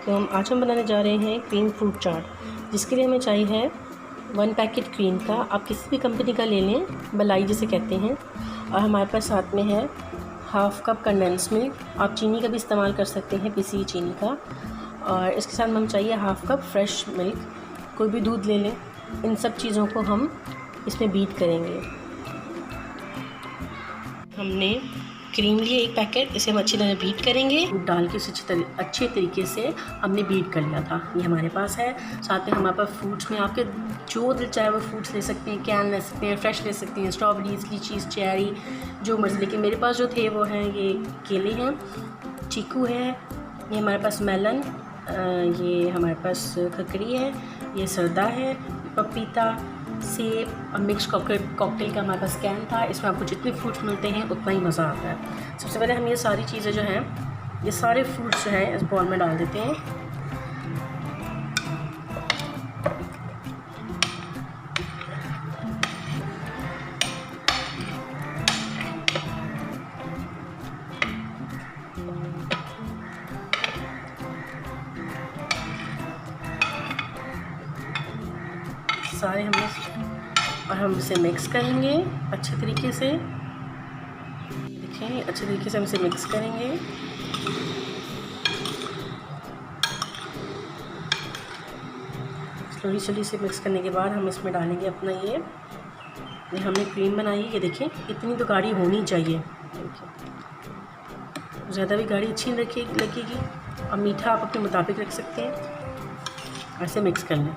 वालेकुम। आज हम बनाने जा रहे हैं क्रीम फ्रूट चाट, जिसके लिए हमें चाहिए है 1 पैकेट क्रीम का। आप किसी भी कंपनी का ले लें, मलाई जिसे कहते हैं। और हमारे पास साथ में है हाफ़ कप कंडेंस मिल्क। आप चीनी का भी इस्तेमाल कर सकते हैं, पिसी चीनी का। और इसके साथ हम चाहिए हाफ़ कप फ्रेश मिल्क, कोई भी दूध ले लें। इन सब चीज़ों को हम इसमें बीट करेंगे। हमने क्रीम लिए 1 पैकेट, इसे हम अच्छी तरह बीट करेंगे। दूध डाल के इसे अच्छे तरीके से हमने बीट कर लिया था। ये हमारे पास है। साथ में हमारे पास फ्रूट्स में आपके जो दिल चाहे वो फ्रूट्स ले सकते हैं, कैन ले सकते हैं, फ्रेश ले सकते हैं, स्ट्रॉबेरीज़, लीचीज़, चेरी, जो मर्ज़ी। लेकिन मेरे पास जो थे वो हैं ये केले हैं, चीकू है, ये हमारे पास मेलन, ये हमारे पास ककड़ी है, ये सरदा है, पपीता, सेब और मिक्स कॉकटेल का हमारे पास कैन था। इसमें आपको जितने फ्रूट्स मिलते हैं उतना ही मज़ा आता है। सबसे पहले हम ये सारी चीज़ें जो हैं, ये सारे फ्रूट्स जो हैं इस बॉल में डाल देते हैं। सारे हमने और हम इसे मिक्स करेंगे अच्छे तरीके से। देखें, अच्छे तरीके से हम इसे मिक्स करेंगे। स्लोली से मिक्स करने के बाद हम इसमें डालेंगे अपना ये हमने क्रीम बनाई है। ये देखें, इतनी तो गाढ़ी होनी चाहिए। ज़्यादा भी गाढ़ी अच्छी लगेगी। और मीठा आप अपने मुताबिक रख सकते हैं। ऐसे मिक्स कर लें।